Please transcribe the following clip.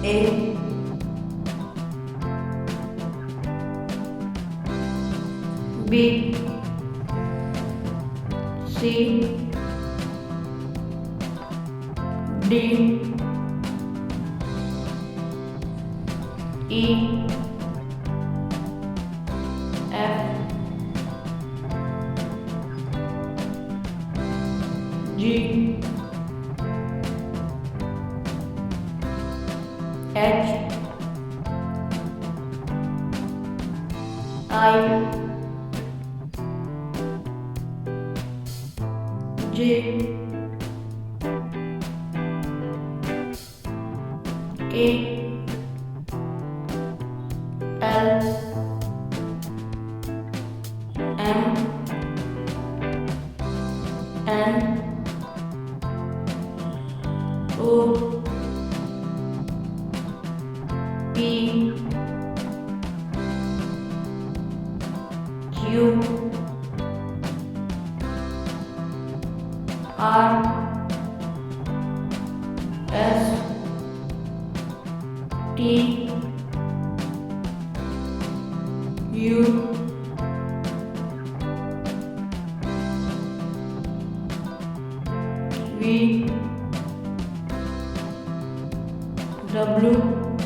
A B C D E F G H I J K L M N O P Q R S T U V W